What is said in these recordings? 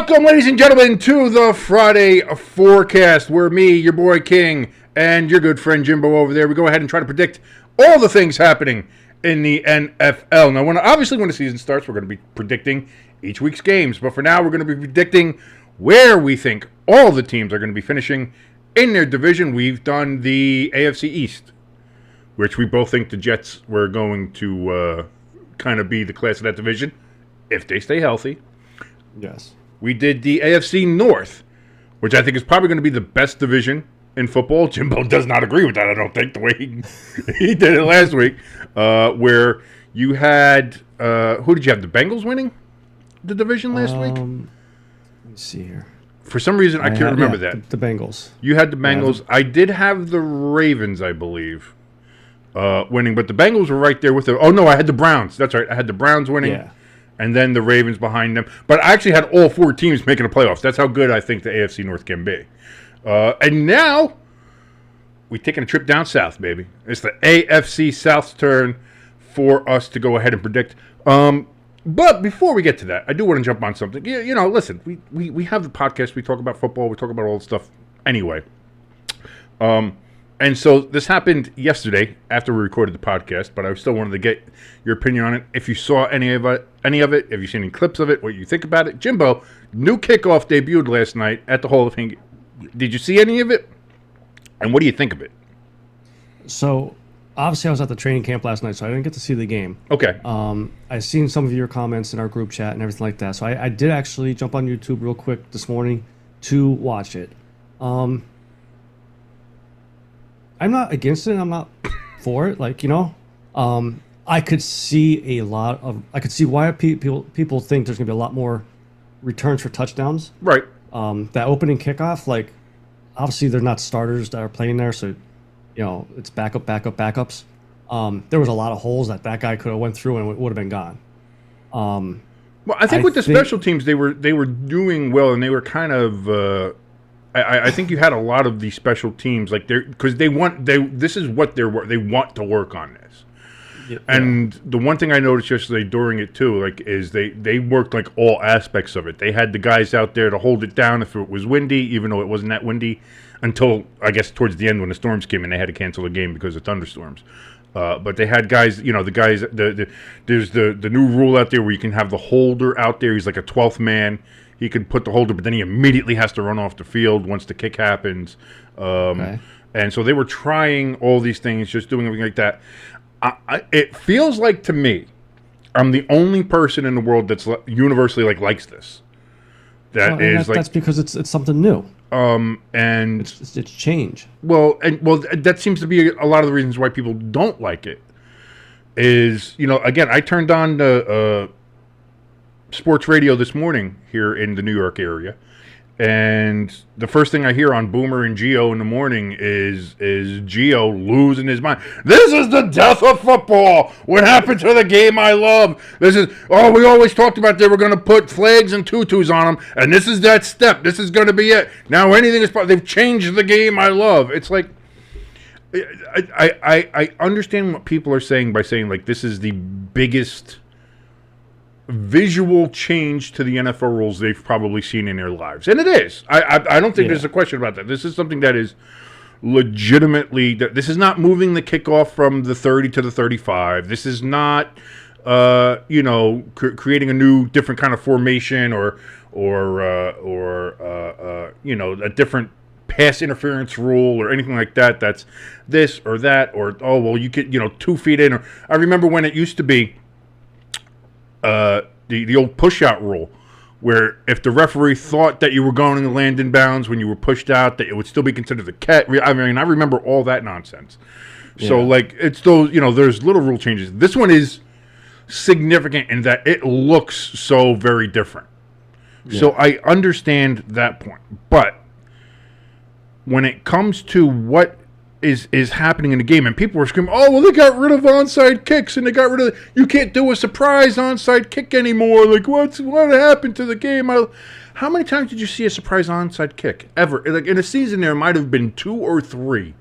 Welcome, ladies and gentlemen, to the Friday forecast, where me, your boy King, and your good friend Jimbo over there, we go ahead and try to predict all the things happening in the NFL. Now, obviously when the season starts, we're going to be predicting each week's games, but for now, we're going to be predicting where we think all the teams are going to be finishing in their division. We've done the AFC East, which we both think the Jets were going to kind of be the class of that division, if they stay healthy. Yes. We did the AFC North, which I think is probably going to be the best division in football. Jimbo does not agree with that, I don't think, the way he did it last week, where you had, who did you have, the Bengals winning the division last week? Let me see here. For some reason, I can't remember that. The Bengals. You had the Bengals. I did have the Ravens, I believe, winning, but the Bengals were right there with the, oh no, I had the Browns. That's right, I had the Browns winning. Yeah. And then the Ravens behind them. But I actually had all four teams making the playoffs. That's how good I think the AFC North can be. And now, we're taking a trip down south, baby. It's the AFC South's turn for us to go ahead and predict. But before we get to that, I do want to jump on something. You know, listen, we have the podcast. We talk about football. We talk about all the stuff anyway. And so this happened yesterday after we recorded the podcast, but I still wanted to get your opinion on it. If you saw any of it, if you've seen any clips of it, what you think about it. Jimbo, new kickoff debuted last night at the Hall of Fame. Did you see any of it? And what do you think of it? So, obviously I was at the training camp last night, so I didn't get to see the game. Okay. I seen some of your comments in our group chat and everything like that, so I did actually jump on YouTube real quick this morning to watch it. I'm not against it. I'm not for it. Like, you know, I could see why people think there's gonna be a lot more returns for touchdowns. Right. That opening kickoff, like, obviously they're not starters that are playing there, so, you know, it's backups. There was a lot of holes that guy could have went through and would have been gone. Well, I think with the special teams, they were doing well, and they were kind of. I think you had a lot of these special teams, like because this is what they want to work on this. Yeah. And the one thing I noticed yesterday during it too, like, is they worked like all aspects of it. They had the guys out there to hold it down if it was windy, even though it wasn't that windy, until I guess towards the end when the storms came and they had to cancel the game because of thunderstorms. But they had guys, you know, there's the new rule out there where you can have the holder out there. He's like a 12th man. He could put the holder, but then he immediately has to run off the field once the kick happens. Okay. And so they were trying all these things, just doing everything like that. It feels like to me, I'm the only person in the world that's universally likes this. That's because it's something new. And it's change. Well, that seems to be a lot of the reasons why people don't like it. Is, you know, again, I turned on the sports radio this morning here in the New York area, and the first thing I hear on Boomer and Geo in the morning is Geo losing his mind. This is the death of football. What happened to the game I love? We always talked about they were going to put flags and tutus on them, and this is that step. This is going to be it. Now anything is they've changed the game I love. It's like I understand what people are saying by saying like this is the biggest visual change to the NFL rules they've probably seen in their lives. And it is. I don't think there's a question about that. This is something that is legitimately, this is not moving the kickoff from the 30 to the 35. This is not, creating a new, different kind of formation or a different pass interference rule or anything like that. That's this or that, or, oh, well, you could, 2 feet in. Or I remember when it used to be, the old push-out rule, where if the referee thought that you were going to land in bounds when you were pushed out, that it would still be considered a catch. I mean, I remember all that nonsense. Yeah. So, like, it's those, there's little rule changes. This one is significant in that it looks so very different. Yeah. So I understand that point. But when it comes to what is happening in the game, and people were screaming, oh, well, they got rid of onside kicks, and they got rid of, you can't do a surprise onside kick anymore. Like, what happened to the game? How many times did you see a surprise onside kick ever? Like, in a season, there might have been 2 or 3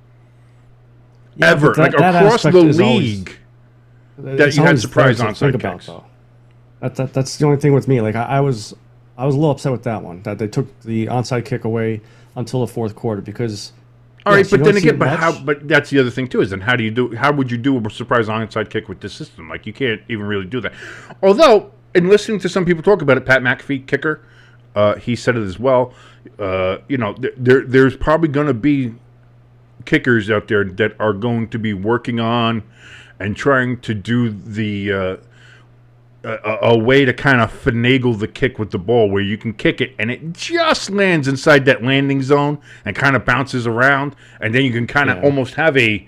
ever, like across the league, that you had surprise onside kicks. That's the only thing with me. Like, I was I was a little upset with that one, that they took the onside kick away until the fourth quarter because. All yes, right, but then again, much. but that's the other thing too. Is then how would you do a surprise onside kick with this system? Like you can't even really do that. Although, in listening to some people talk about it, Pat McAfee, kicker, he said it as well. There's probably going to be kickers out there that are going to be working on and trying to do the a way to kind of finagle the kick with the ball where you can kick it and it just lands inside that landing zone and kind of bounces around, and then you can kind of almost have a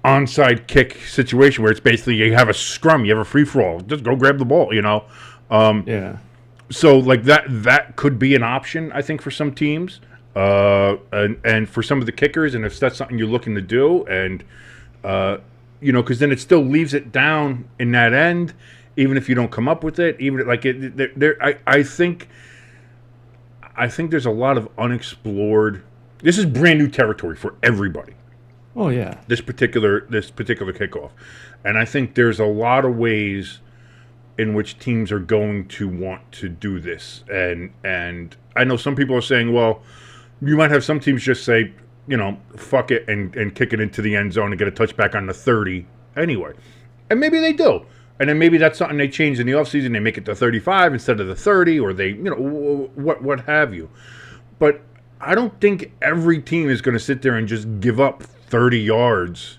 onside kick situation where it's basically you have a scrum, you have a free for all, just go grab the ball, So like that could be an option, I think, for some teams, and for some of the kickers, and if that's something you're looking to do, and because then it still leaves it down in that end. Even if you don't come up with it, even like it, I think there's a lot of unexplored. This is brand new territory for everybody. Oh yeah. This particular kickoff, and I think there's a lot of ways in which teams are going to want to do this, and I know some people are saying, well, you might have some teams just say, fuck it and kick it into the end zone and get a touchback on the 30 anyway, and maybe they do. And then maybe that's something they change in the offseason. They make it to 35 instead of the 30, or they, what have you. But I don't think every team is going to sit there and just give up 30 yards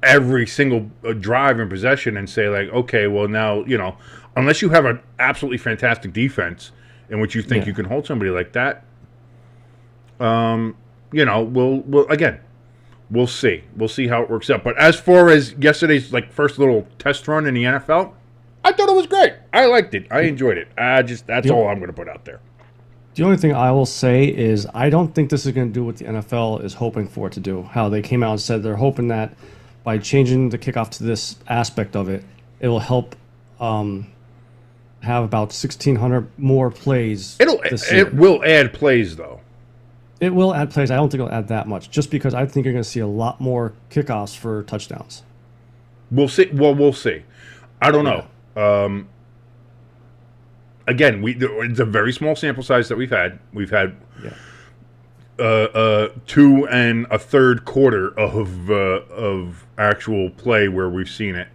every single drive and possession and say, like, okay, well, now, unless you have an absolutely fantastic defense in which you think you can hold somebody like that, we'll see. We'll see how it works out. But as far as yesterday's first little test run in the NFL, I thought it was great. I liked it. I enjoyed it. That's all I'm going to put out there. The only thing I will say is I don't think this is going to do what the NFL is hoping for it to do. How they came out and said they're hoping that by changing the kickoff to this aspect of it, it will help have about 1,600 more plays. It will add plays though. It will add plays. I don't think it'll add that much, just because I think you're going to see a lot more kickoffs for touchdowns. We'll see. Well, we'll see. I don't know. Again, it's a very small sample size that we've had. We've had 2 1/3 quarter of actual play where we've seen it.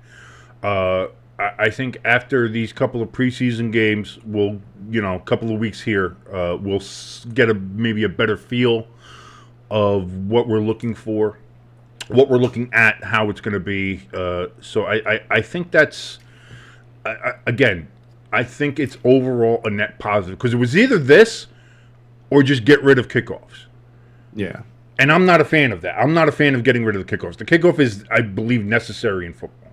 I think after these couple of preseason games, we'll, a couple of weeks here, we'll get maybe a better feel of what we're looking for, what we're looking at, how it's going to be. So I think that's, again, I think it's overall a net positive, because it was either this or just get rid of kickoffs. Yeah. And I'm not a fan of that. I'm not a fan of getting rid of the kickoffs. The kickoff is, I believe, necessary in football.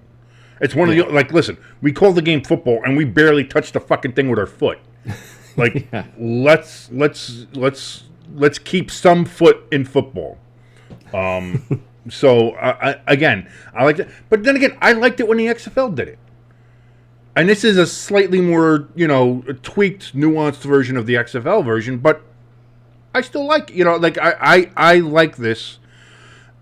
It's one of the, listen, we call the game football and we barely touch the fucking thing with our foot. Let's keep some foot in football. So again, I like it, but then again, I liked it when the XFL did it. And this is a slightly more, tweaked, nuanced version of the XFL version, but I still like, I like this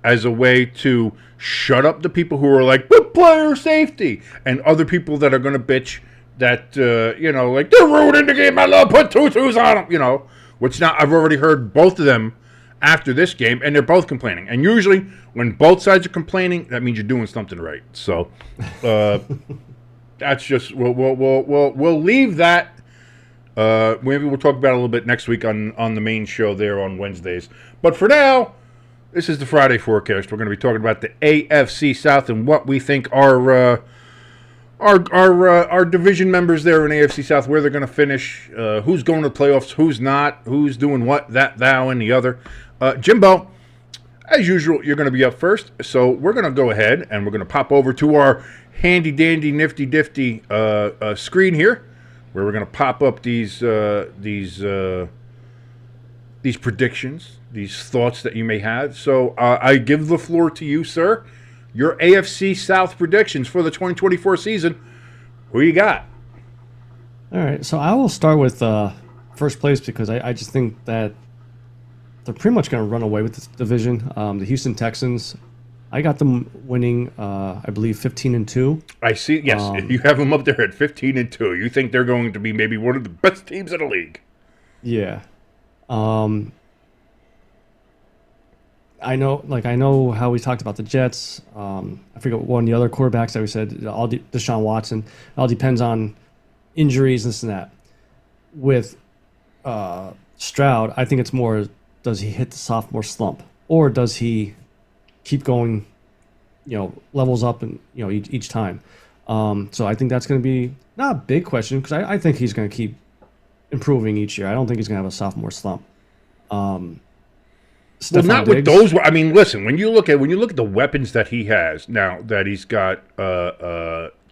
as a way to shut up the people who are like, but player safety, and other people that are going to bitch that, they're ruining the game. I love put tutus on them, which now I've already heard both of them after this game, and they're both complaining. And usually when both sides are complaining, that means you're doing something right. So that's just, we'll leave that. Maybe we'll talk about it a little bit next week on the main show there on Wednesdays. But for now, this is the Friday forecast. We're going to be talking about the AFC South and what we think our division members there in AFC South, where they're going to finish, who's going to the playoffs, who's not, who's doing what, that, thou, and the other. Jimbo, as usual, you're going to be up first. So we're going to go ahead and we're going to pop over to our handy-dandy, nifty-difty screen here, where we're going to pop up these predictions, these thoughts that you may have. So I give the floor to you, sir. Your AFC South predictions for the 2024 season. Who you got? All right, so I will start with first place, because I just think that they're pretty much going to run away with this division. The Houston Texans I got them winning, I believe, 15-2. I see. Yes, you have them up there at 15-2. You think they're going to be maybe one of the best teams in the league? Yeah. I know how we talked about the Jets. I forget one of the other quarterbacks that we said, Deshaun Watson. It all depends on injuries, this and that. With Stroud, I think it's more, does he hit the sophomore slump? Or does he keep going, levels up and each time? So I think that's going to be not a big question, because I think he's going to keep improving each year. I don't think he's going to have a sophomore slump. Well, not with those. I mean, listen. When you look at the weapons that he has now, that he's got,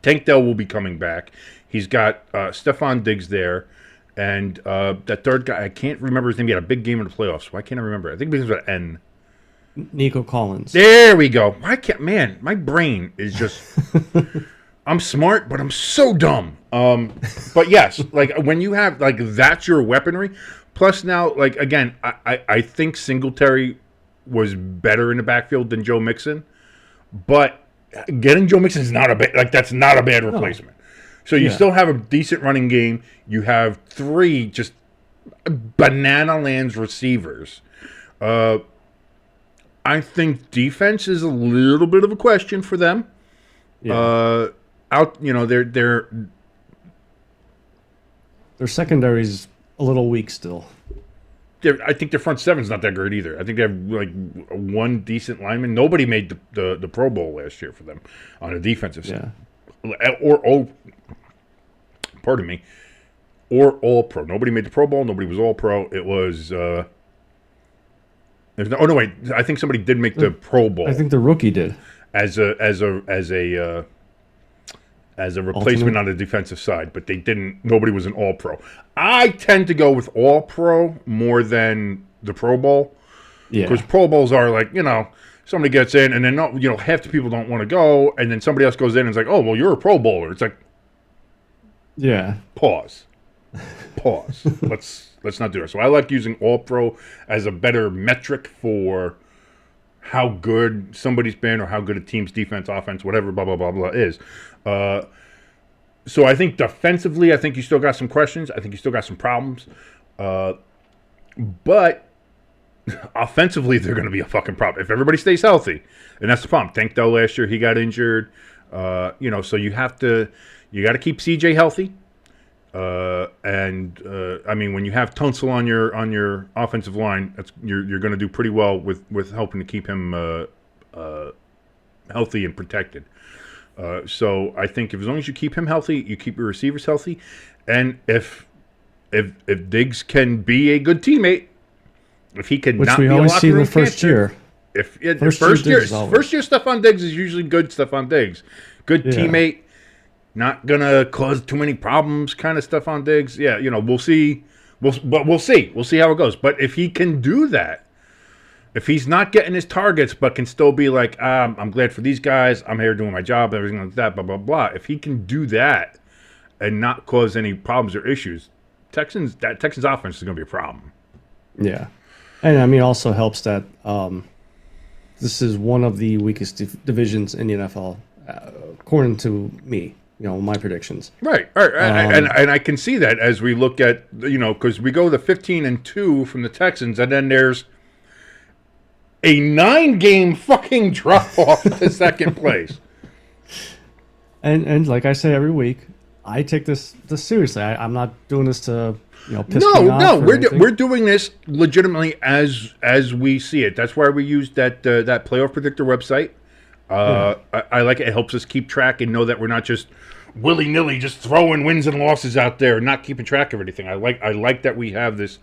Tank Dell will be coming back. He's got Stephon Diggs there, and that third guy, I can't remember his name. He had a big game in the playoffs. Why can't I remember? I think it begins with N. Nico Collins. There we go. Why can't? Man, my brain is just. I'm smart, but I'm so dumb. But yes, like when you have that's your weaponry. Plus now, again, I think Singletary was better in the backfield than Joe Mixon, but getting Joe Mixon is not that's not a bad replacement. No. So you still have a decent running game. You have 3 just banana lands receivers. I think defense is a little bit of a question for them. Yeah. Their secondary's a little weak still. I think their front seven's not that great either. I think they have one decent lineman. Nobody made the Pro Bowl last year for them on the defensive side. Pardon me, or All Pro. Nobody made the Pro Bowl. Nobody was All Pro. It was. Wait. I think somebody did make the Pro Bowl. I think the rookie did as a replacement on the defensive side, but they didn't. Nobody was an All Pro. I tend to go with All Pro more than the Pro Bowl, because Pro Bowls are somebody gets in and then half the people don't want to go, and then somebody else goes in and it's like, oh well, you're a Pro Bowler. It's like, pause. Let's not do it. So I like using All Pro as a better metric for how good somebody's been or how good a team's defense, offense, whatever, blah, blah, blah, blah is. So I think defensively, I think you still got some questions. I think you still got some problems. But offensively, they're going to be a fucking problem. If everybody stays healthy, and that's the problem. Tank Dell last year, he got injured. So you got to keep CJ healthy. I mean, when you have Tunsil on your offensive line, you're going to do pretty well with helping to keep him healthy and protected. So I think as long as you keep him healthy, you keep your receivers healthy, and if Diggs can be a good teammate, if he can not be a locker room cancer, first year Stephon Diggs is usually good. Stephon Diggs, good teammate. Not gonna cause too many problems, kind of stuff on Diggs. Yeah, we'll see. We'll see. We'll see how it goes. But if he can do that, if he's not getting his targets, but can still be like, I'm glad for these guys. I'm here doing my job, everything like that. Blah blah blah. If he can do that and not cause any problems or issues, Texans offense is gonna be a problem. Yeah, and I mean, also helps that this is one of the weakest divisions in the NFL, according to me. My predictions. Right. And I can see that as we look at, because we go the 15-2 from the Texans, and then there's a 9-game fucking drop off to second place. And like I say every week, I take this seriously. I'm not doing this to piss me off. No, we're doing this legitimately as we see it. That's why we use that playoff predictor website. I like it. It helps us keep track and know that we're not just willy-nilly just throwing wins and losses out there and not keeping track of anything. I like that we have this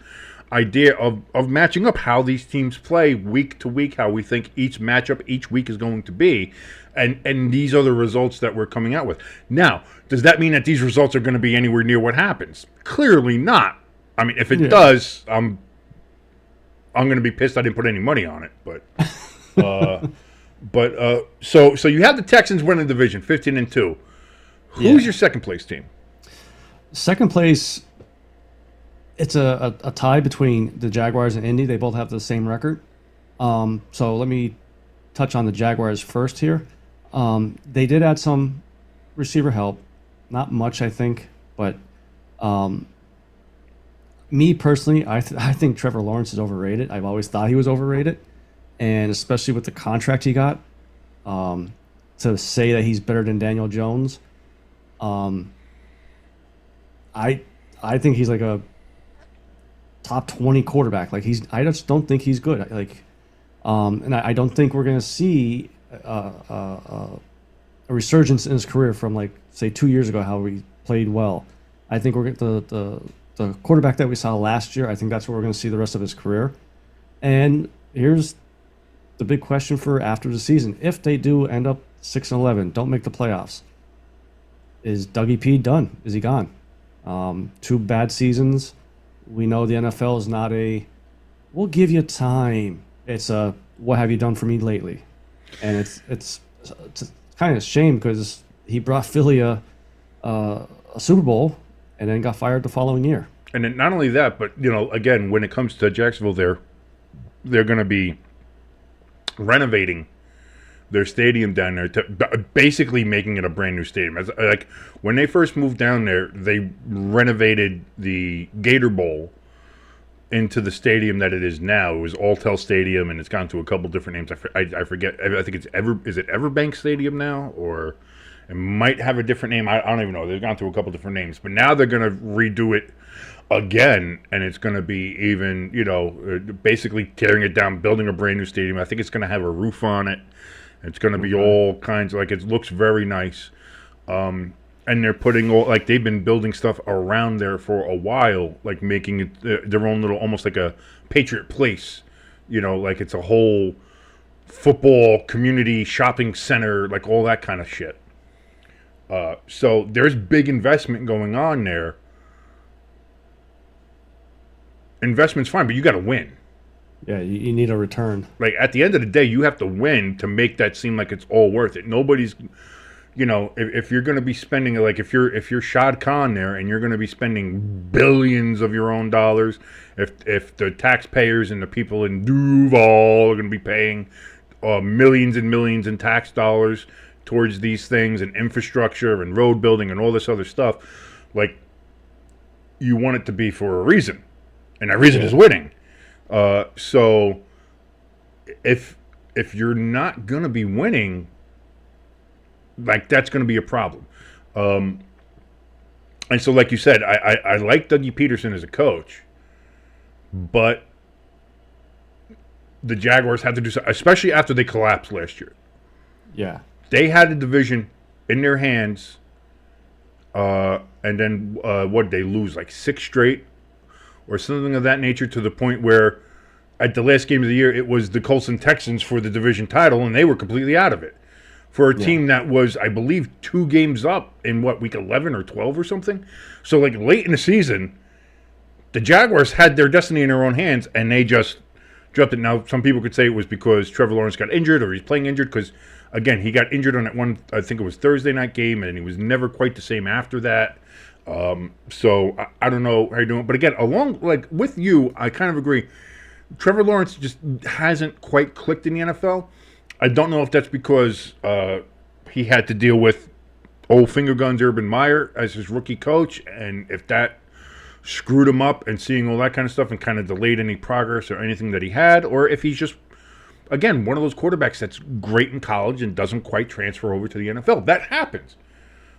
idea of matching up how these teams play week to week, how we think each matchup each week is going to be, and these are the results that we're coming out with. Now, does that mean that these results are going to be anywhere near what happens? Clearly not. I mean, if it does, I'm going to be pissed I didn't put any money on it, but so you have the Texans winning the division, 15-2. Who's your second place team? Second place, it's a tie between the Jaguars and Indy. They both have the same record. So let me touch on the Jaguars first here. They did add some receiver help, not much, I think, but me personally, I think Trevor Lawrence is overrated. I've always thought he was overrated, and especially with the contract he got, to say that he's better than Daniel Jones, I think he's like a top 20 quarterback. Like I just don't think he's good. And I don't think we're gonna see a resurgence in his career from like say 2 years ago how he played well. I think we're the quarterback that we saw last year. I think that's what we're gonna see the rest of his career. And here's the big question for after the season: if they do end up 6-11, don't make the playoffs, is Dougie P done? Is he gone? 2 bad seasons. We know the NFL is not a we'll give you time. It's a what have you done for me lately? And it's kind of a shame because he brought Philly a Super Bowl and then got fired the following year. And then not only that, but again, when it comes to Jacksonville, they're going to be renovating their stadium down there, to basically making it a brand new stadium. Like when they first moved down there, they renovated the Gator Bowl into the stadium that it is now. It was Alltel Stadium, and it's gone to a couple different names. I forget. I think is it Everbank Stadium now, or it might have a different name. I don't even know. They've gone through a couple different names, but now they're going to redo it again, and it's going to be even, basically tearing it down, building a brand new stadium. I think it's going to have a roof on it. It's going to be all kinds of, it looks very nice. And they're putting they've been building stuff around there for a while, like making it their own little, almost like a Patriot Place, like it's a whole football community shopping center, like all that kind of shit. So there's big investment going on there. Investment's fine, but you got to win. Yeah, you need a return. Like at the end of the day, you have to win to make that seem like it's all worth it. Nobody's, if you're going to be spending, like if you're Shad Khan there and you're going to be spending billions of your own dollars, if the taxpayers and the people in Duval are going to be paying millions and millions in tax dollars towards these things and infrastructure and road building and all this other stuff, like you want it to be for a reason, and that reason is winning. So if you're not going to be winning, like that's going to be a problem. And so like you said, I like Dougie Peterson as a coach, but the Jaguars had to do something, especially after they collapsed last year. Yeah. They had the division in their hands, and then what did they lose, like 6 straight? Or something of that nature, to the point where at the last game of the year, it was the Colts and Texans for the division title, and they were completely out of it. For a team that was, I believe, 2 games up in, week 11 or 12 or something? So, like, late in the season, the Jaguars had their destiny in their own hands, and they just dropped it. Now, some people could say it was because Trevor Lawrence got injured or he's playing injured because, again, he got injured on that one, I think it was Thursday night game, and he was never quite the same after that. So I don't know how you're doing, but again, with you, I kind of agree. Trevor Lawrence just hasn't quite clicked in the NFL. I don't know if that's because he had to deal with old finger guns Urban Meyer as his rookie coach, and if that screwed him up and seeing all that kind of stuff and kind of delayed any progress or anything that he had, or if he's just, again, one of those quarterbacks that's great in college and doesn't quite transfer over to the NFL. That happens.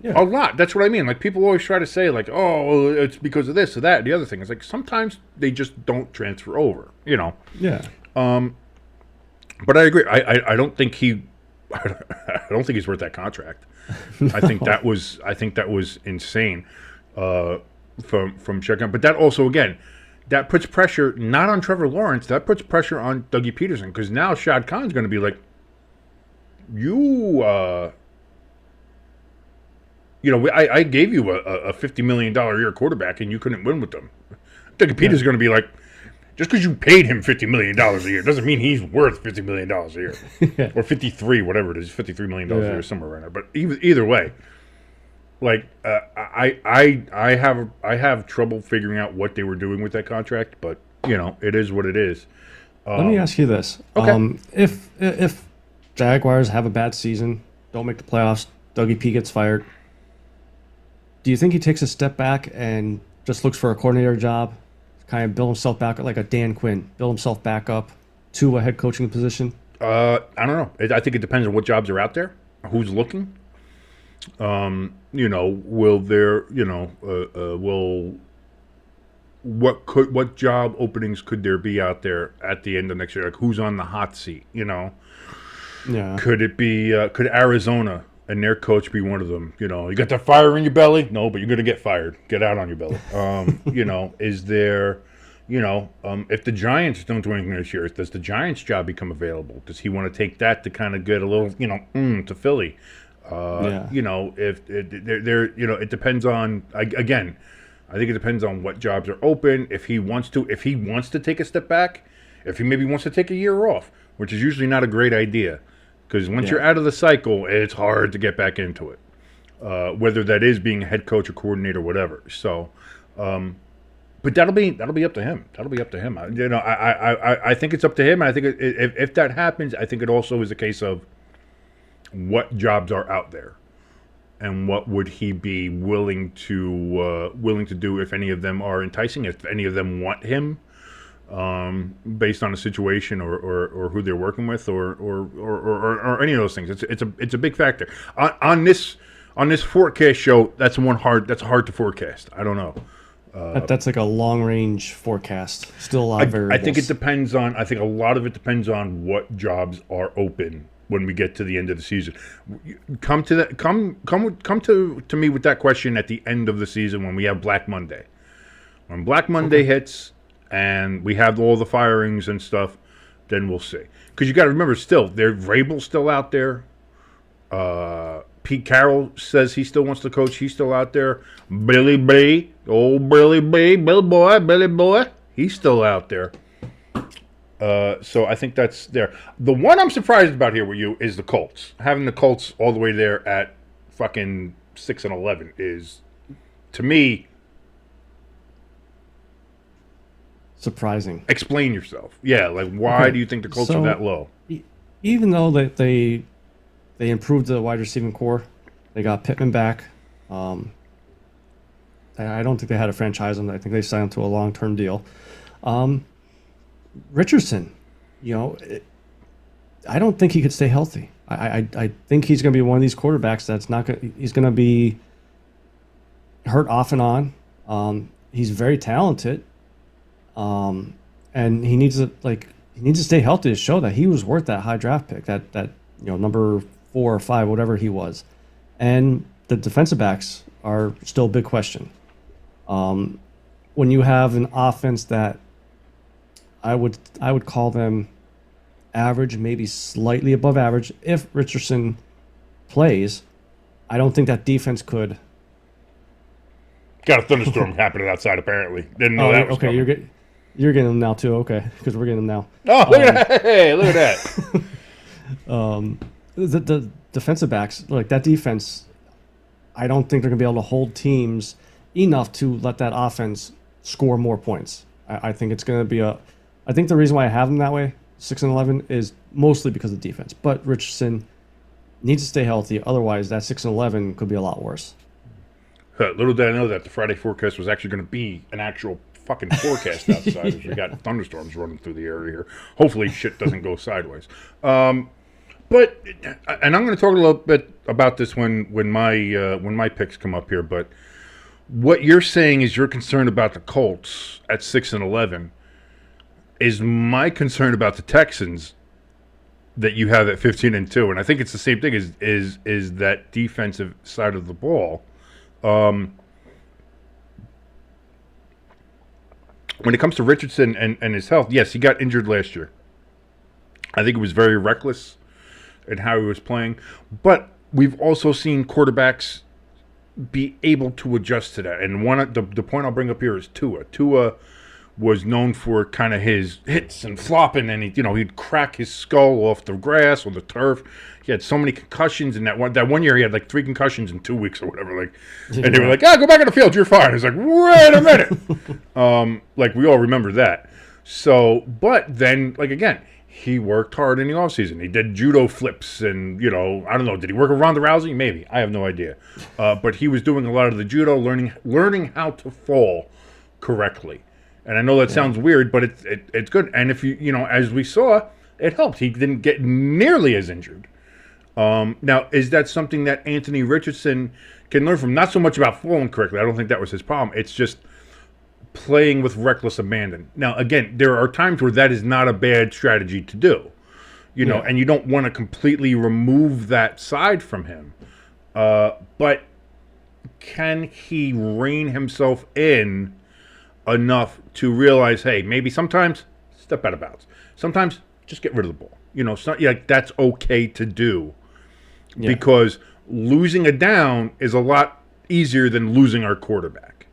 Yeah. A lot. That's what I mean. Like, people always try to say, like, oh, it's because of this or that. The other thing is, like, sometimes they just don't transfer over, Yeah. But I agree. I don't think I don't think he's worth that contract. No. I think that was insane from checking. But that also, again, that puts pressure not on Trevor Lawrence. That puts pressure on Dougie Peterson, because now Shad Khan's going to be like, I gave you a $50 million a year quarterback and you couldn't win with them. Dougie Peterson's going to be like, just because you paid him $50 million a year doesn't mean he's worth $50 million a year. Yeah. Or 53, whatever it is, $53 million a year somewhere right now. But either way, like I have trouble figuring out what they were doing with that contract, but it is what it is. Let me ask you this: okay. If Jaguars have a bad season, don't make the playoffs. Dougie P gets fired. Do you think he takes a step back and just looks for a coordinator job, kind of build himself back up like a Dan Quinn, build himself back up to a head coaching position? I don't know. I think it depends on what jobs are out there, who's looking. Will there, what job openings could there be out there at the end of next year? Like, who's on the hot seat? Yeah. Could it be? Could Arizona and their coach be one of them? You got that fire in your belly? No, but you're gonna get fired. Get out on your belly. Is there? If the Giants don't do anything this year, does the Giants' job become available? Does he want to take that to kind of get a little, to Philly? If it depends on, again, I think it depends on what jobs are open. If he wants to take a step back, if he maybe wants to take a year off, which is usually not a great idea, because once you're out of the cycle, it's hard to get back into it. Whether that is being a head coach or coordinator, whatever. So, but that'll be up to him. That'll be up to him. I think it's up to him. And I think if that happens, I think it also is a case of what jobs are out there, and what would he be willing to do if any of them are enticing, if any of them want him, based on the situation or who they're working with or any of those things. It's a big factor on this forecast show. That's hard to forecast. I don't know. That's like a long range forecast. Still a lot of variables. I think it depends on. I think a lot of it depends on what jobs are open when we get to the end of the season. Come to me with that question at the end of the season when we have Black Monday. When Black Monday hits and we have all the firings and stuff, then we'll see. Because you got to remember, still, Vrabel's still out there. Pete Carroll says he still wants to coach. He's still out there. Billy B, Billy Boy, he's still out there. So I think that's there. The one I'm surprised about here with you is the Colts. Having the Colts all the way there at fucking 6-11 is, to me, surprising. Explain yourself. Yeah, like why do you think the Colts are that low? Even though they improved the wide receiving core, they got Pittman back. I don't think they had to franchise him. I think they signed him to a long-term deal. Richardson, I don't think he could stay healthy. I think he's going to be one of these quarterbacks that's not going. He's going to be hurt off and on. He's very talented, and he needs to stay healthy to show that he was worth that high draft pick, that number 4 or 5, whatever he was. And the defensive backs are still a big question. When you have an offense that I would call them average, maybe slightly above average. If Richardson plays, I don't think that defense could. Got a thunderstorm happening outside. Apparently, didn't know that was okay. coming. You're getting them now too. Okay, because we're getting them now. Oh, look at that! Hey, look at that. The defensive backs, like that defense, I don't think they're going to be able to hold teams enough to let that offense score more points. I think it's going to be I think the reason why I have them that way, 6-11, is mostly because of defense. But Richardson needs to stay healthy. Otherwise, that 6-11 could be a lot worse. Little did I know that the Friday forecast was actually going to be an actual fucking forecast outside, as we got thunderstorms running through the area here. Hopefully, shit doesn't go sideways. But I'm going to talk a little bit about this when my picks come up here. But what you're saying is you're concerned about the Colts at 6-11. Is my concern about the Texans that you have at 15-2, and I think it's the same thing. Is that defensive side of the ball? When it comes to Richardson and his health, yes, he got injured last year. I think it was very reckless in how he was playing, but we've also seen quarterbacks be able to adjust to that. And the point I'll bring up here is Tua. Tua was known for kind of his hits and flopping, and he'd crack his skull off the grass or the turf. He had so many concussions, and that one year he had like 3 concussions in 2 weeks or whatever. And they were like, go back on the field, you're fine. It's like, wait a minute. Like we all remember that. So, but then, like again, he worked hard in the offseason. He did judo flips and, I don't know, did he work with Ronda Rousey? Maybe. I have no idea. But he was doing a lot of the judo, learning how to fall correctly. And I know that sounds weird, but it's good. And if as we saw, it helped. He didn't get nearly as injured. Now, is that something that Anthony Richardson can learn from? Not so much about falling correctly. I don't think that was his problem. It's just playing with reckless abandon. Now, again, there are times where that is not a bad strategy to do, and you don't want to completely remove that side from him. But can he rein himself in enough to realize, hey, maybe sometimes step out of bounds. Sometimes just get rid of the ball. That's okay to do because losing a down is a lot easier than losing our quarterback.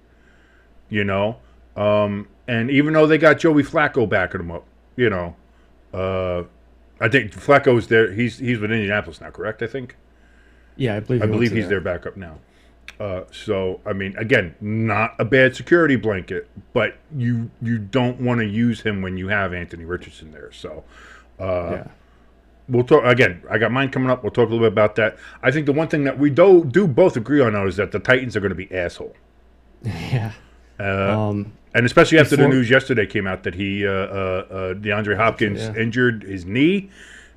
And even though they got Joey Flacco backing him up, I think Flacco's there. He's with Indianapolis now, correct? I think. Yeah, I believe he's their backup now. So I mean, again, not a bad security blanket, but you don't want to use him when you have Anthony Richardson there. So we'll talk again. I got mine coming up. We'll talk a little bit about that. I think the one thing that we do both agree on now is that the Titans are going to be asshole. Yeah. And especially after the news yesterday came out that DeAndre Hopkins injured his knee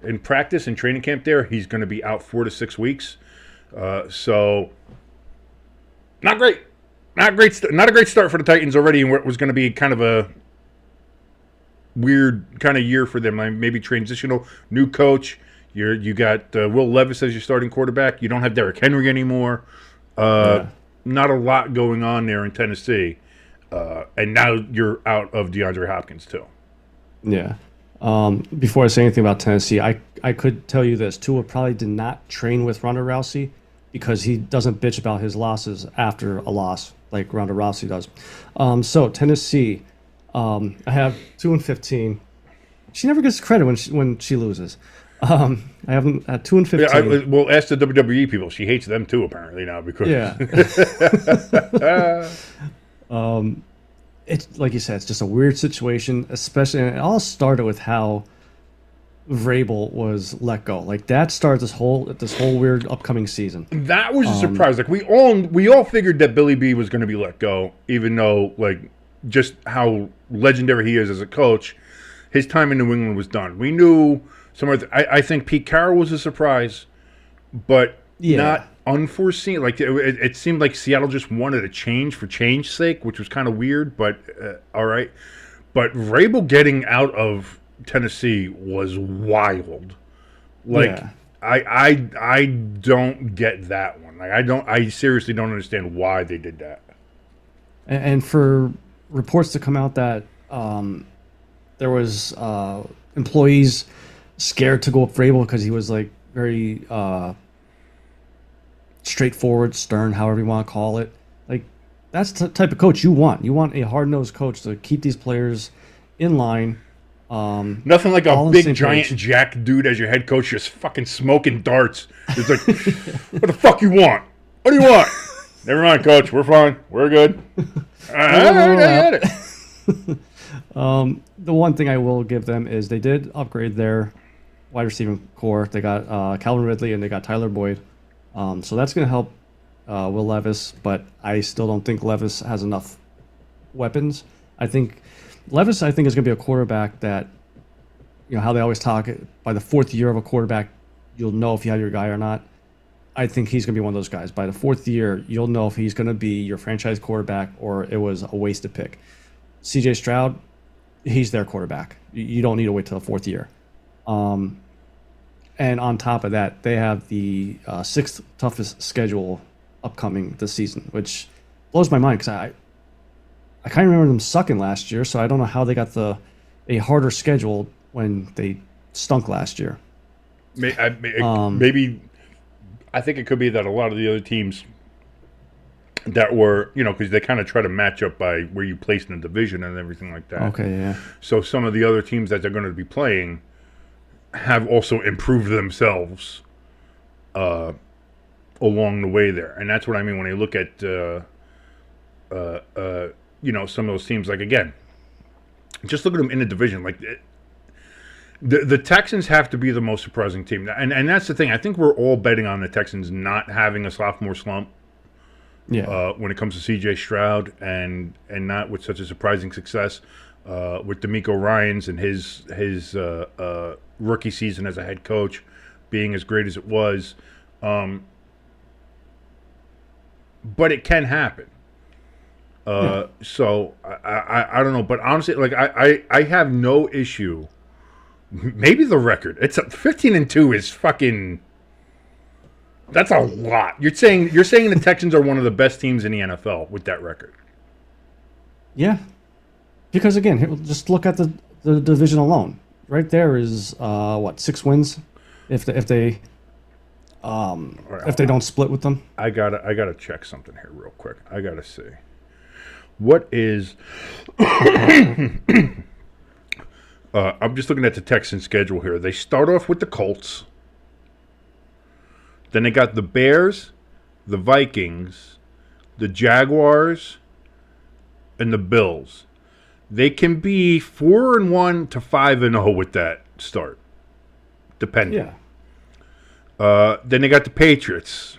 in practice and training camp there. He's going to be out 4 to 6 weeks. So not great. Not a great start for the Titans already, and what was going to be kind of a weird kind of year for them. Maybe transitional, new coach. You got Will Levis as your starting quarterback. You don't have Derrick Henry anymore. Not a lot going on there in Tennessee. And now you're out of DeAndre Hopkins too. Yeah. Before I say anything about Tennessee, I could tell you this. Tua probably did not train with Ronda Rousey because he doesn't bitch about his losses after a loss like Ronda Rousey does. So Tennessee, I have 2-15. She never gets credit when she loses. I have them at 2-15. Well, ask the WWE people. She hates them too, apparently now because it's like you said, it's just a weird situation, especially. And it all started with how Vrabel was let go. Like that started this whole weird upcoming season. That was a surprise. Like we all figured that Billy B was going to be let go, even though like just how legendary he is as a coach. His time in New England was done. We knew I think Pete Carroll was a surprise, but not unforeseen. Like it seemed like Seattle just wanted a change for change's sake, which was kind of weird, but all right. But Vrabel getting out of Tennessee was wild. Like I don't get that one. Like I seriously don't understand why they did that. And for reports to come out that there was employees scared to go up Vrabel because he was like very straightforward, stern, however you want to call it. Like that's the type of coach you want. You want a hard-nosed coach to keep these players in line. Nothing like a big giant jack dude as your head coach just fucking smoking darts. It's like, what the fuck you want? What do you want? Never mind, coach. We're fine. We're good. I get it. The one thing I will give them is they did upgrade their wide receiving core. They got Calvin Ridley and they got Tyler Boyd. So that's going to help Will Levis, but I still don't think Levis has enough weapons. I think Levis is going to be a quarterback that, how they always talk, by the fourth year of a quarterback, you'll know if you have your guy or not. I think he's going to be one of those guys. By the fourth year, you'll know if he's going to be your franchise quarterback or it was a wasted pick. CJ Stroud, he's their quarterback. You don't need to wait till the fourth year. And on top of that, they have the sixth toughest schedule upcoming this season, which blows my mind because I kind of remember them sucking last year, so I don't know how they got a harder schedule when they stunk last year. Maybe I think it could be that a lot of the other teams that were, because they kind of try to match up by where you place in the division and everything like that. Okay, yeah. So some of the other teams that they're going to be playing have also improved themselves along the way there. And that's what I mean when I look at, some of those teams. Like, again, just look at them in the division. Like, The Texans have to be the most surprising team, and that's the thing. I think we're all betting on the Texans not having a sophomore slump. Yeah. When it comes to CJ Stroud and not with such a surprising success with D'Amico Ryans and his rookie season as a head coach being as great as it was. But it can happen. So I don't know, but honestly, like I have no issue. Maybe the record. It's 15-2 is fucking. That's a lot. You're saying the Texans are one of the best teams in the NFL with that record. Yeah. Because again, just look at the division alone. Right there is 6 wins if they don't split with them. I gotta check something here real quick. I gotta see. What is I'm just looking at the Texans schedule here. They start off with the Colts. Then they got the Bears, the Vikings, the Jaguars, and the Bills. They can be 4-1 to 5-0 with that start, depending. Yeah. Then they got the Patriots.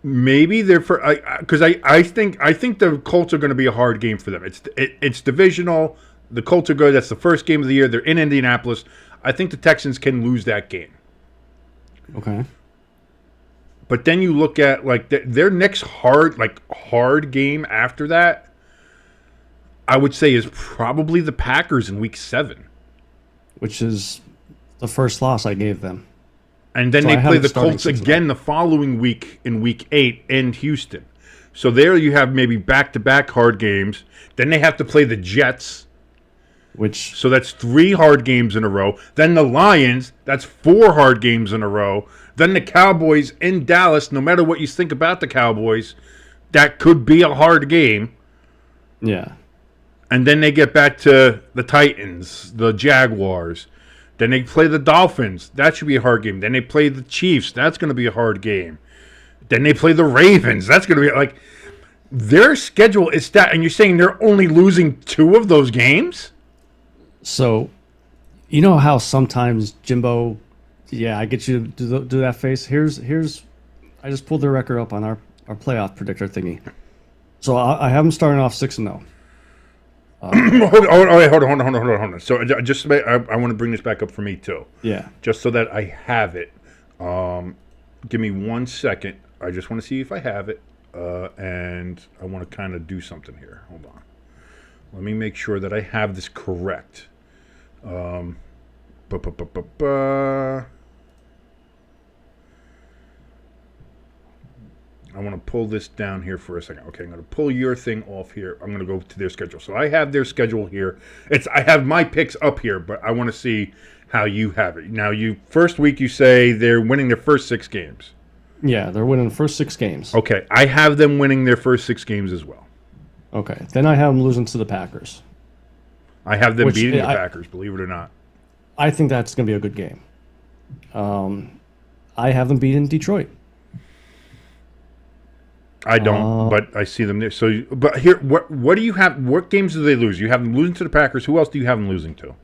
Maybe they're because I think the Colts are going to be a hard game for them. It's divisional. The Colts are good. That's the first game of the year. They're in Indianapolis. I think the Texans can lose that game. Okay. But then you look at like their next hard game after that, I would say is probably the Packers in Week 7, which is the first loss I gave them. And then they play the Colts again the following week in Week 8 in Houston. So there you have maybe back-to-back hard games. Then they have to play the Jets. So that's 3 hard games in a row. Then the Lions, that's 4 hard games in a row. Then the Cowboys in Dallas, no matter what you think about the Cowboys, that could be a hard game. Yeah. And then they get back to the Titans, the Jaguars. Then they play the Dolphins. That should be a hard game. Then they play the Chiefs. That's going to be a hard game. Then they play the Ravens. That's going to be like their schedule is stacked. And you're saying they're only losing 2 of those games? So, you know how sometimes Jimbo, I get you to do that face. Here's. I just pulled the record up on our playoff predictor thingy. So I have them starting off 6-0. Hold on. So I want to bring this back up for me too. Yeah. Just so that I have it. Give me 1 second. I just want to see if I have it, and I want to kind of do something here. Hold on. Let me make sure that I have this correct. I want to pull this down here for a second. Okay, I'm going to pull your thing off here. I'm going to go to their schedule. So I have their schedule here. I have my picks up here, but I want to see how you have it. Now, first week you say they're winning their first 6 games. Yeah, they're winning the first 6 games. Okay, I have them winning their first 6 games as well. Okay, then I have them losing to the Packers. I have them beating the Packers, believe it or not. I think that's going to be a good game. I have them beating Detroit. I don't, but I see them there. So, but here, what do you have? What games do they lose? You have them losing to the Packers. Who else do you have them losing to?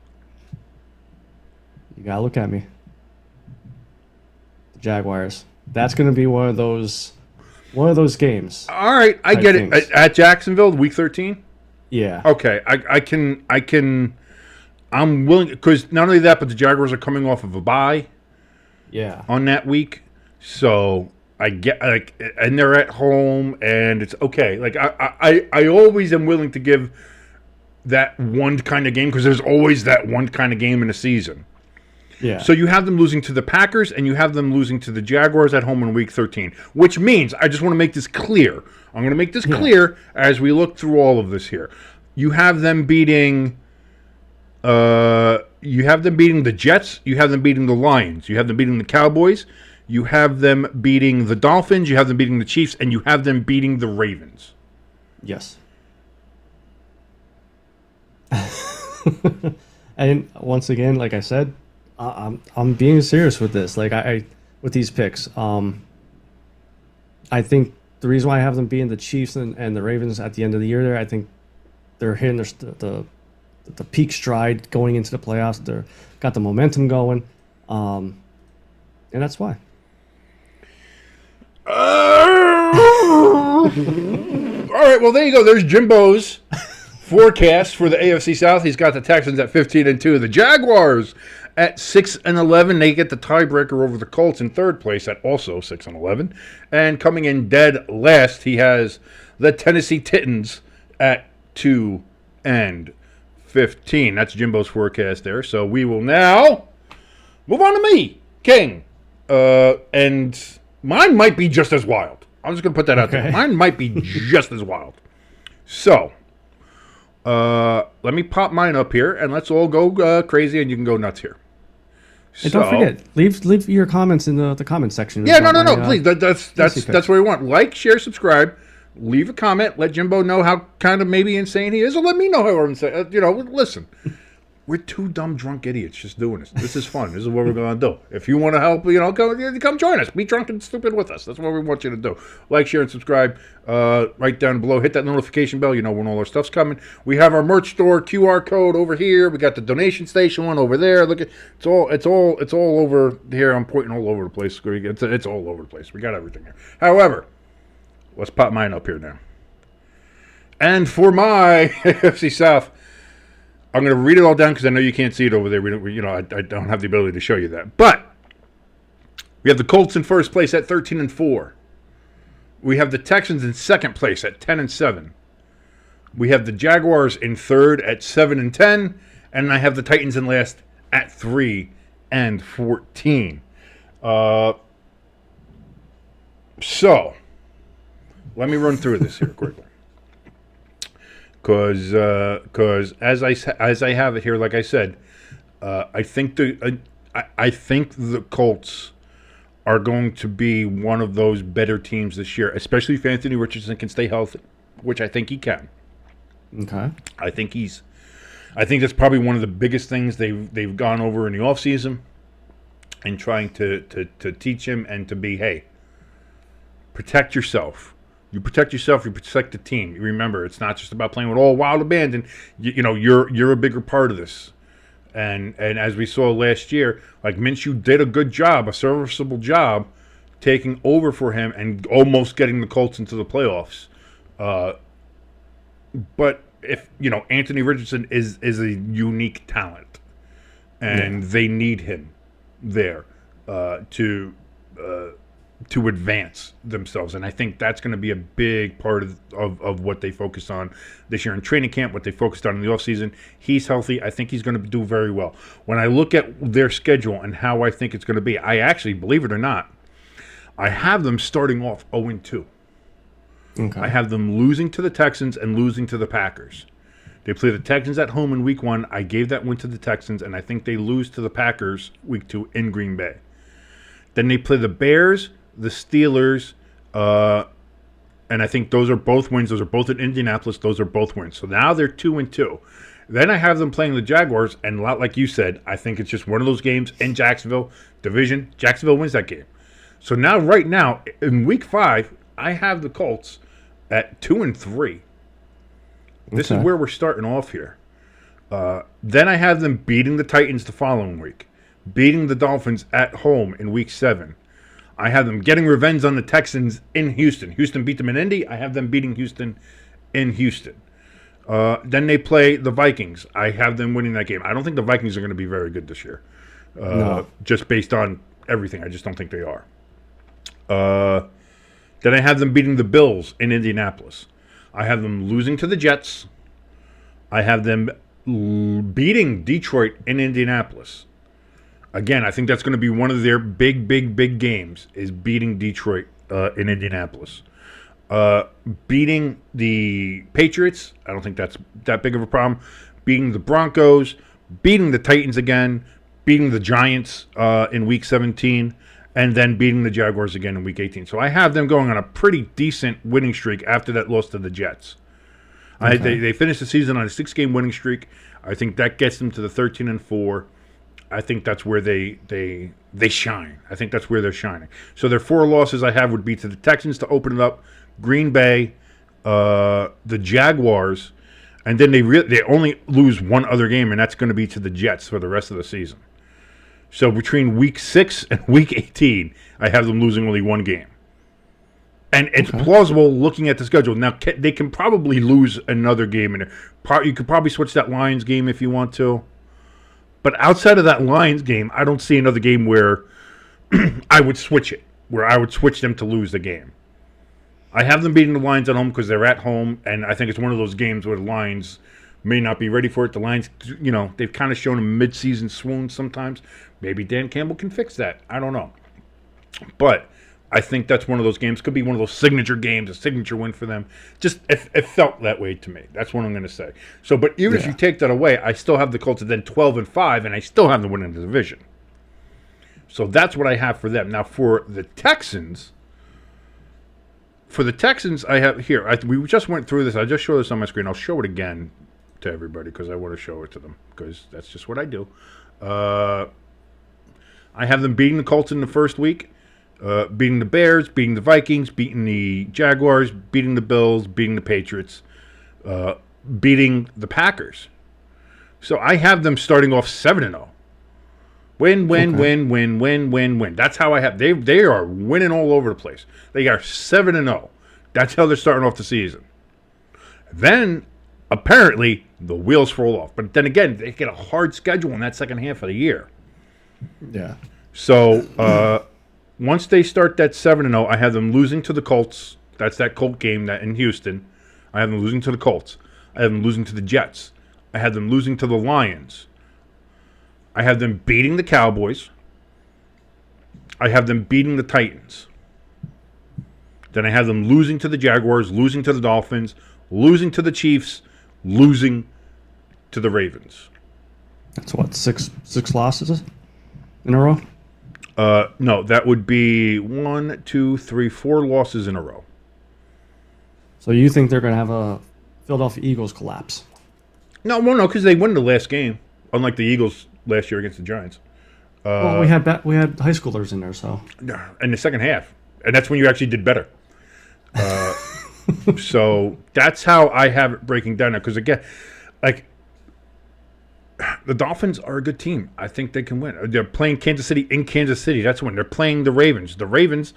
You gotta look at me. The Jaguars. That's going to be one of those games. All right, I get it. At Jacksonville, Week 13. Yeah. Okay, I can. I'm willing because not only that, but the Jaguars are coming off of a bye. Yeah. On that week, so I get and they're at home, and it's okay. Like I always am willing to give that one kind of game because there's always that one kind of game in a season. Yeah. So you have them losing to the Packers, and you have them losing to the Jaguars at home in Week 13, which means I just want to make this clear. I'm going to make this clear as we look through all of this here. You have them beating. You have them beating the Jets. You have them beating the Lions. You have them beating the Cowboys. You have them beating the Dolphins. You have them beating the Chiefs, and you have them beating the Ravens. Yes. And once again, like I said, I'm being serious with this. Like with these picks. I think the reason why I have them beating the Chiefs and the Ravens at the end of the year, I think they're hitting the the peak stride going into the playoffs. They're got the momentum going, and that's why. All right, well, there you go. There's Jimbo's forecast for the AFC South. He's got the Texans at 15-2. The Jaguars at 6-11. They get the tiebreaker over the Colts in third place at also 6-11. And coming in dead last, he has the Tennessee Titans at 2-15. That's Jimbo's forecast there. So we will now move on to me, King. And mine might be just as wild. I'm just going to put that out there. Mine might be just as wild. So, let me pop mine up here, and let's all go crazy, and you can go nuts here. And don't forget, leave your comments in the comment section. Yeah, no, please. That's what we want. Like, share, subscribe. Leave a comment. Let Jimbo know how kind of maybe insane he is, or let me know how insane. Listen. We're two dumb drunk idiots just doing this. This is fun. This is what we're going to do. If you want to help, come join us. Be drunk and stupid with us. That's what we want you to do. Like, share, and subscribe. Right down below. Hit that notification bell. You know when all our stuff's coming. We have our merch store QR code over here. We got the donation station one over there. Look at it's all over here. I'm pointing all over the place. It's all over the place. We got everything here. However, let's pop mine up here now. And for my AFC South, I'm going to read it all down because I know you can't see it over there. I don't have the ability to show you that. But we have the Colts in first place at 13-4. We have the Texans in second place at 10-7. We have the Jaguars in third at 7-10, and I have the Titans in last at 3-14. So let me run through this here quickly. Because as I have it here, like I said, I think the Colts are going to be one of those better teams this year, especially if Anthony Richardson can stay healthy, which I think he can. Okay. I think that's probably one of the biggest things they've gone over in the offseason and trying to teach him and to be, hey, protect yourself. You protect yourself. You protect the team. You remember, it's not just about playing with all wild abandon. You're a bigger part of this. And as we saw last year, like Minshew did a good job, a serviceable job, taking over for him and almost getting the Colts into the playoffs. But if Anthony Richardson is a unique talent, and they need him there to advance themselves. And I think that's going to be a big part of what they focus on this year in training camp, what they focused on in the offseason. He's healthy. I think he's going to do very well. When I look at their schedule and how I think it's going to be, I actually, believe it or not, I have them starting off 0-2. Okay. I have them losing to the Texans and losing to the Packers. They play the Texans at home in week 1. I gave that win to the Texans, and I think they lose to the Packers week 2 in Green Bay. Then they play the Bears, the Steelers, and I think those are both wins. Those are both in Indianapolis. Those are both wins. So now they're 2-2. Then I have them playing the Jaguars, and a lot like you said, I think it's just one of those games in Jacksonville, division. Jacksonville wins that game. So now, right now, in week 5, I have the Colts at 2-3. This is where we're starting off here. Then I have them beating the Titans the following week, beating the Dolphins at home in week 7. I have them getting revenge on the Texans in Houston. Houston beat them in Indy. I have them beating Houston in Houston. Then they play the Vikings. I have them winning that game. I don't think the Vikings are going to be very good this year, just based on everything. I just don't think they are. Then I have them beating the Bills in Indianapolis. I have them losing to the Jets. I have them beating Detroit in Indianapolis. Again, I think that's going to be one of their big games, is beating Detroit in Indianapolis. Beating the Patriots, I don't think that's that big of a problem. Beating the Broncos, beating the Titans again, beating the Giants in Week 17, and then beating the Jaguars again in Week 18. So I have them going on a pretty decent winning streak after that loss to the Jets. Okay. They finished the season on a 6-game winning streak. I think that gets them to the 13-4. I think that's where they shine. I think that's where they're shining. So their 4 losses I have would be to the Texans to open it up, Green Bay, the Jaguars, And then they only lose one other game, and that's going to be to the Jets for the rest of the season. So between week 6 and week 18, I have them losing only one game. And it's plausible looking at the schedule. Now, they can probably lose another game. You could probably switch that Lions game if you want to. But outside of that Lions game, I don't see another game where I would switch it, where I would switch them to lose the game. I have them beating the Lions at home because they're at home, and I think it's one of those games where the Lions may not be ready for it. The Lions, they've kind of shown a mid-season swoon sometimes. Maybe Dan Campbell can fix that. I don't know. But I think that's one of those games. Could be one of those signature games, a signature win for them. Just it felt that way to me. That's what I'm going to say. So, but even if you take that away, I still have the Colts at then 12-5, and I still have them winning the division. So that's what I have for them. Now for the Texans. I have here. We just went through this. I just showed this on my screen. I'll show it again to everybody because I want to show it to them because that's just what I do. I have them beating the Colts in the first week, beating the Bears, beating the Vikings, beating the Jaguars, beating the Bills, beating the Patriots, beating the Packers. So I have them starting off 7-0. Win. That's how I have. They are winning all over the place. They are 7-0. That's how they're starting off the season. Then apparently the wheels fall off. But then again, they get a hard schedule in that second half of the year. Yeah. So once they start that 7-0, I have them losing to the Colts. That's that Colt game that in Houston. I have them losing to the Colts. I have them losing to the Jets. I have them losing to the Lions. I have them beating the Cowboys. I have them beating the Titans. Then I have them losing to the Jaguars, losing to the Dolphins, losing to the Chiefs, losing to the Ravens. That's what, six losses in a row? No, that would be 1, 2, 3, 4 losses in a row. So you think they're going to have a Philadelphia Eagles collapse? No, because they won the last game, unlike the Eagles last year against the Giants. Well, we had high schoolers in there, so. In the second half, and that's when you actually did better. So that's how I have it breaking down now. Because again, like the Dolphins are a good team. I think they can win. They're playing Kansas City in Kansas City. That's when they're playing the Ravens. The Ravens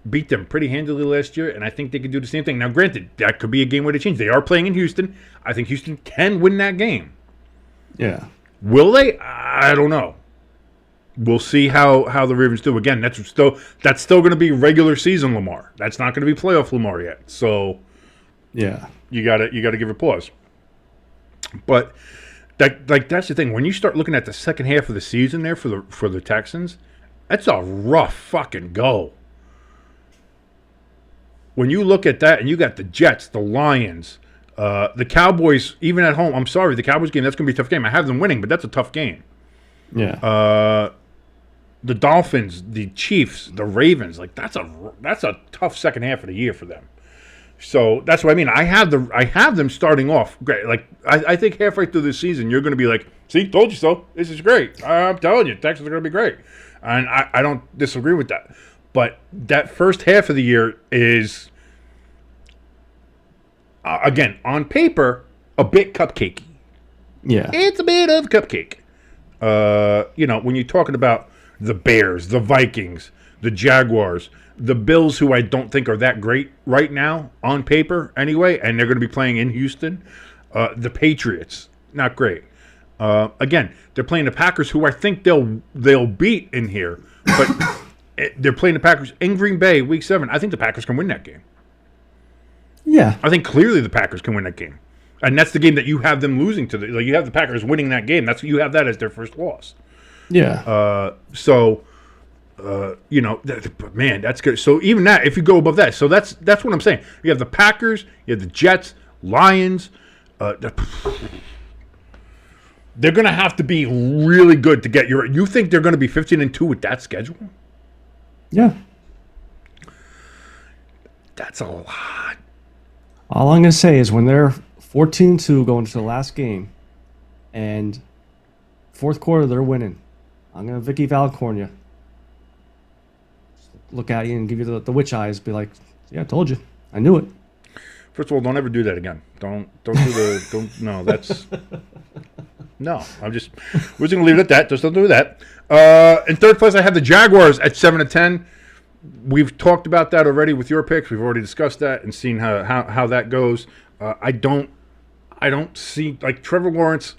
beat them pretty handily last year, and I think they could do the same thing. Now, granted, that could be a game where they change. They are playing in Houston. I think Houston can win that game. Yeah. Will they? I don't know. We'll see how the Ravens do. Again, that's still going to be regular season Lamar. That's not going to be playoff Lamar yet. So, yeah, you gotta give it pause. But that's the thing. When you start looking at the second half of the season there for the Texans, that's a rough fucking go. When you look at that and you got the Jets, the Lions, the Cowboys, even at home. I'm sorry, the Cowboys game, that's going to be a tough game. I have them winning, but that's a tough game. Yeah. The Dolphins, the Chiefs, the Ravens, like that's a tough second half of the year for them. So that's what I mean. I have them starting off great. Like I think halfway through the season, you're going to be like, "See, told you so. This is great. I'm telling you, Texans are going to be great." And I don't disagree with that. But that first half of the year is, again, on paper, a bit cupcakey. Yeah, it's a bit of cupcake. When you're talking about the Bears, the Vikings, the Jaguars, the Bills, who I don't think are that great right now on paper anyway, and they're going to be playing in Houston. The Patriots, not great. Again, they're playing the Packers, who I think they'll beat in here, but they're playing the Packers in Green Bay, Week 7. I think the Packers can win that game. Yeah, I think clearly the Packers can win that game, and that's the game that you have them losing to. You have the Packers winning that game. You have that as their first loss. Yeah. Man, that's good. So even that, if you go above that, so that's what I'm saying. You have the Packers, you have the Jets, Lions. They're going to have to be really good to get your. You think they're going to be 15-2 with that schedule? Yeah. That's a lot. All I'm going to say is when they're 14-2 going to the last game, and fourth quarter they're winning, I'm going to Vicky Valcorn you. Look at you and give you the witch eyes. Be like, yeah, I told you. I knew it. First of all, don't ever do that again. Don't do the don't. No, that's no. We're just gonna leave it at that. Just don't do that. In third place, I have the Jaguars at 7-10. We've talked about that already with your picks. We've already discussed that and seen how that goes. I don't see, like, Trevor Lawrence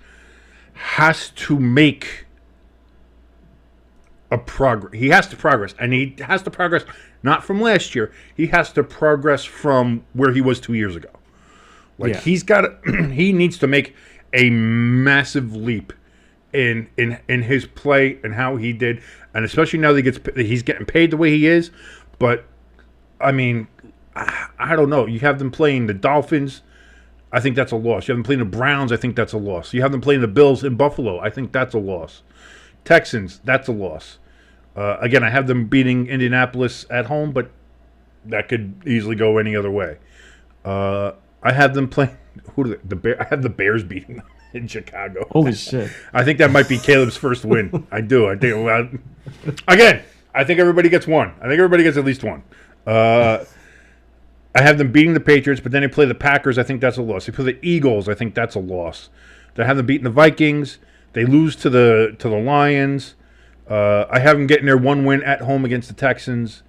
has to make a progress. He has to progress, and he has to progress not from last year. He has to progress from where he was 2 years ago. Like, he's got he needs to make a massive leap in his play and how he did, and especially now that he's getting paid the way he is. But I mean, I don't know. You have them playing the Dolphins. I think that's a loss. You have them playing the Browns. I think that's a loss. You have them playing the Bills in Buffalo. I think that's a loss. Texans, that's a loss. Again, I have them beating Indianapolis at home, but that could easily go any other way. I have them playing. I have the Bears beating them in Chicago. Holy shit! I think that might be Caleb's first win. I do. I think. Again, I think everybody gets one. I think everybody gets at least one. I have them beating the Patriots, but then they play the Packers. I think that's a loss. They play the Eagles. I think that's a loss. They have them beating the Vikings. They lose to the Lions. I have them getting their one win at home against the Texans,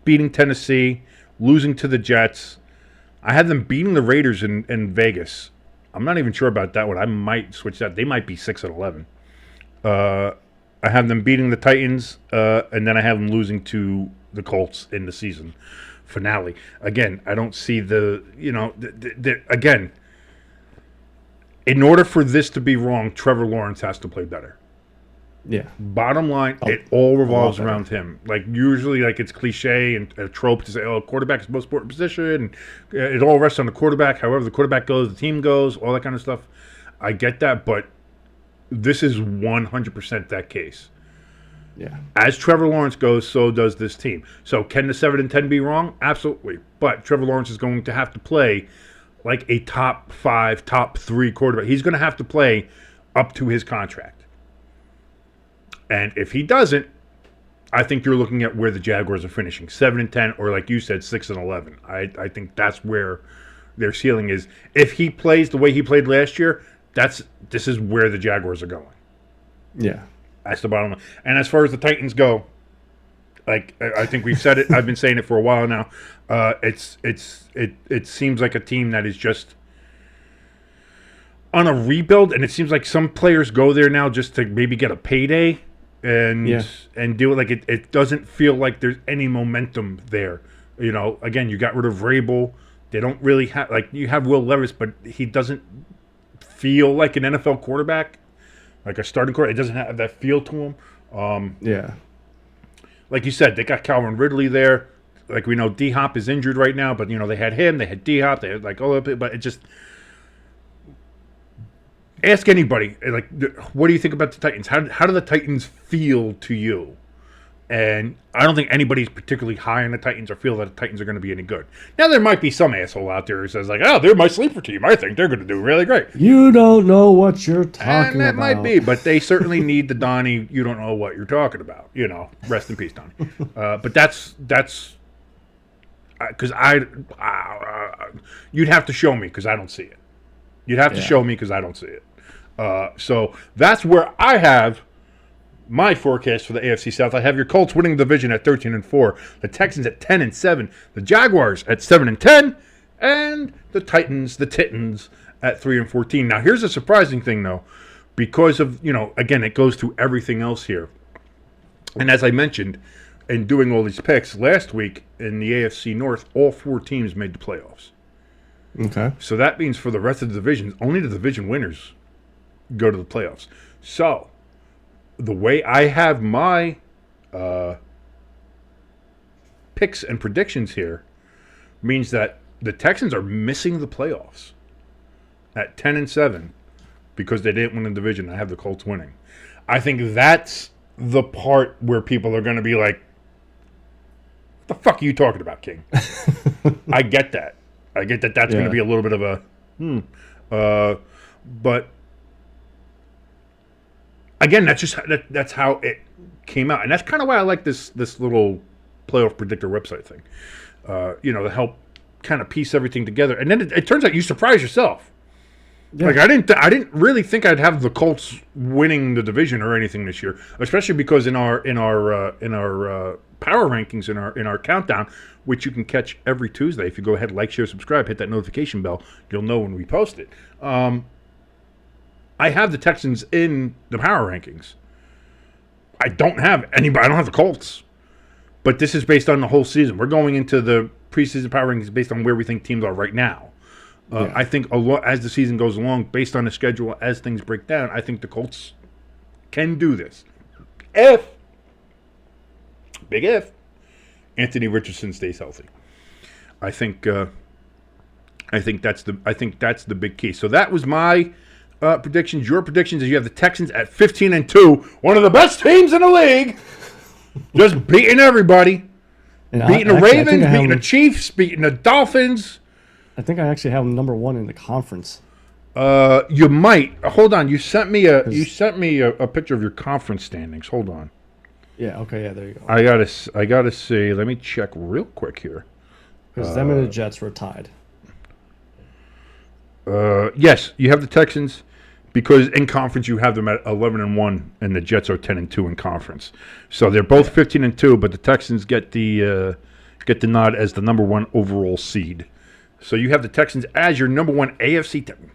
beating Tennessee, losing to the Jets. I have them beating the Raiders in Vegas. I'm not even sure about that one. I might switch that. They might be 6-11. I have them beating the Titans, and then I have them losing to the Colts in the season finale. Again, I don't see again, in order for this to be wrong, Trevor Lawrence has to play better. Yeah. Bottom line, it all revolves around him. Like, usually, like, it's cliche and a trope to say, oh, quarterback is the most important position, and it all rests on the quarterback. However the quarterback goes, the team goes, all that kind of stuff. I get that, but this is 100% that case. Yeah. As Trevor Lawrence goes, so does this team. So can the 7-10 be wrong? Absolutely. But Trevor Lawrence is going to have to play like a top 5, top 3 quarterback. He's going to have to play up to his contract. And if he doesn't, I think you're looking at where the Jaguars are finishing, 7-10, or like you said, 6-11. I think that's where their ceiling is. If he plays the way he played last year, this is where the Jaguars are going. Yeah. That's the bottom line. And as far as the Titans go, like, I think we've said it. I've been saying it for a while now. It seems like a team that is just on a rebuild, and it seems like some players go there now just to maybe get a payday and do it. Like, it doesn't feel like there's any momentum there. You know, again, you got rid of Vrabel. They don't really have, like, you have Will Levis, but he doesn't feel like an NFL quarterback. Like a starting quarterback, it doesn't have that feel to him. Like you said, they got Calvin Ridley there. Like, we know D-Hop is injured right now, but, you know, they had him, they had D-Hop, they had, like, all of it, but it just... Ask anybody, like, what do you think about the Titans? How do the Titans feel to you? And I don't think anybody's particularly high on the Titans or feel that the Titans are going to be any good. Now, there might be some asshole out there who says, like, oh, they're my sleeper team. I think they're going to do really great. You don't know what you're talking about. And that might be, but they certainly need the Donnie, you don't know what you're talking about. You know, rest in peace, Donnie. But that's because you'd have to show me because I don't see it. You'd have to show me because I don't see it. So that's where I have my forecast for the AFC South. I have your Colts winning the division at 13-4, the Texans at 10-7, the Jaguars at 7-10, and the Titans, the Titans, at 3-14. Now, here's a surprising thing, though, because of, you know, again, it goes to everything else here. And as I mentioned, in doing all these picks last week in the AFC North, all 4 teams made the playoffs. Okay. So that means for the rest of the divisions, only the division winners go to the playoffs. So the way I have my picks and predictions here means that the Texans are missing the playoffs at 10-7 because they didn't win the division. I have the Colts winning. I think that's the part where people are going to be like, what the fuck are you talking about, King? I get that. I get that that's going to be a little bit of a but again, that's how it came out, and that's kind of why I like this little playoff predictor website thing. You know, to help kind of piece everything together. And then it turns out you surprise yourself. Yeah. Like I didn't really think I'd have the Colts winning the division or anything this year, especially because in our power rankings in our countdown, which you can catch every Tuesday if you go ahead, like, share, subscribe, hit that notification bell, you'll know when we post it. I have the Texans in the power rankings. I don't have anybody. I don't have the Colts. But this is based on the whole season. We're going into the preseason power rankings based on where we think teams are right now. I think as the season goes along, based on the schedule, as things break down, I think the Colts can do this. Big if, Anthony Richardson stays healthy. I think that's the big key. So that was my predictions. Your predictions is you have the Texans at 15-2, one of the best teams in the league, just beating everybody, beating the Ravens, beating the Chiefs, beating the Dolphins. I think I actually have them number 1 in the conference. You might. Hold on. You sent me a picture of your conference standings. Hold on. Yeah. Okay. Yeah. There you go. I gotta see. Let me check real quick here. Because them and the Jets were tied. Yes, you have the Texans because in conference you have them at 11-1, and the Jets are 10-2 in conference. So they're both 15-2, but the Texans get the nod as the number 1 overall seed. So you have the Texans as your number 1 AFC team.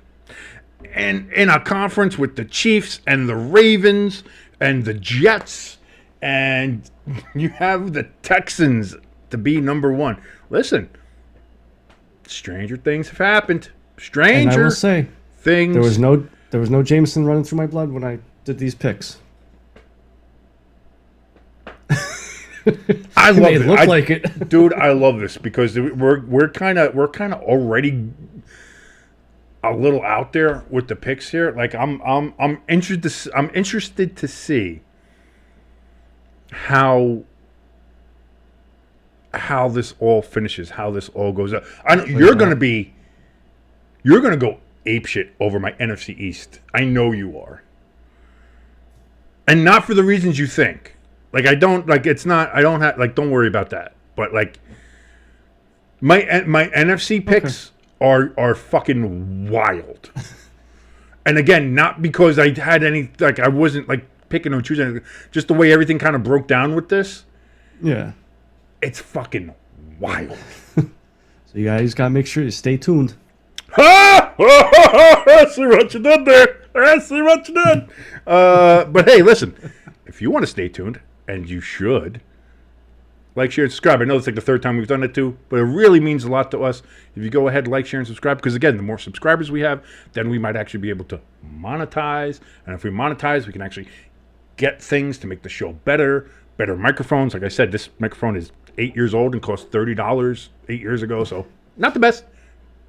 And in a conference with the Chiefs and the Ravens and the Jets, and you have the Texans to be number 1. Listen, stranger things have happened. And I will say, things. There was no Jameson running through my blood when I did these picks. I love it. It looked like it, dude. I love this because we're kind of already a little out there with the picks here. Like I'm interested to see how this all finishes, how this all goes up. I know you're gonna go apeshit over my NFC East. I know you are, and not for the reasons you think. Like don't worry about that. But like my NFC picks are fucking wild. And again, not because I had any, like I wasn't like picking or choosing, just the way everything kind of broke down with this. Yeah. It's fucking wild. So you guys got to make sure you stay tuned. I see what you did there. I see what you did. But hey, listen, if you want to stay tuned, and you should, like, share, and subscribe. I know it's like the third time we've done it too, but it really means a lot to us if you go ahead, like, share, and subscribe. Because again, the more subscribers we have, then we might actually be able to monetize. And if we monetize, we can actually get things to make the show better microphones. Like I said, this microphone is 8 years old and cost $30 8 years ago. So not the best,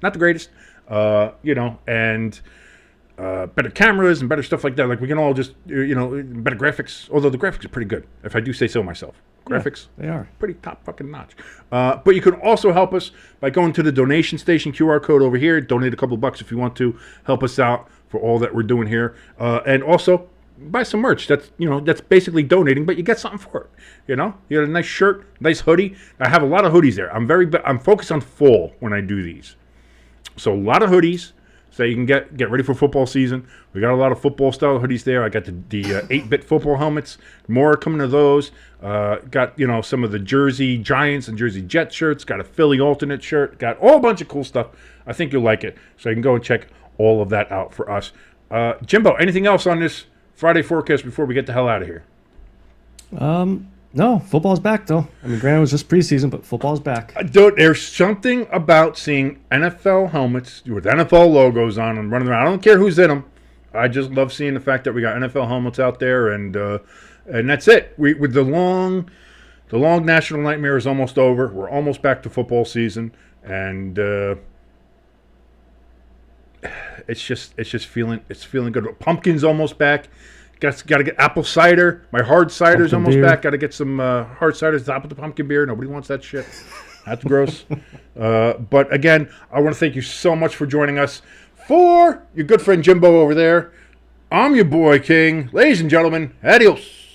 not the greatest, and better cameras and better stuff like that. Like we can all just, better graphics. Although the graphics are pretty good, if I do say so myself. Graphics, they are pretty top fucking notch. But you can also help us by going to the donation station QR code over here. Donate a couple bucks if you want to help us out for all that we're doing here, and also buy some merch. That's basically donating, but you get something for it. You get a nice shirt, nice hoodie. I have a lot of hoodies there. I'm focused on fall when I do these, so a lot of hoodies. So you can get ready for football season. We got a lot of football style hoodies there. I got the 8-bit football helmets. More are coming to those. Got some of the Jersey Giants and Jersey Jets shirts. Got a Philly alternate shirt. Got a whole bunch of cool stuff. I think you'll like it. So you can go and check all of that out for us. Jimbo, anything else on this Friday forecast before we get the hell out of here? No, football's back though. I mean, granted it was just preseason, but football's back. Dude, there's something about seeing NFL helmets with NFL logos on them running around. I don't care who's in them. I just love seeing the fact that we got NFL helmets out there, and that's it. With the long national nightmare is almost over. We're almost back to football season, and it's feeling good. Pumpkin's almost back. Got to get apple cider. My hard cider's almost back. Got to get some hard cider top of the pumpkin beer. Nobody wants that shit. That's gross. But again, I want to thank you so much for joining us. For your good friend Jimbo over there, I'm your boy King. Ladies and gentlemen, adios.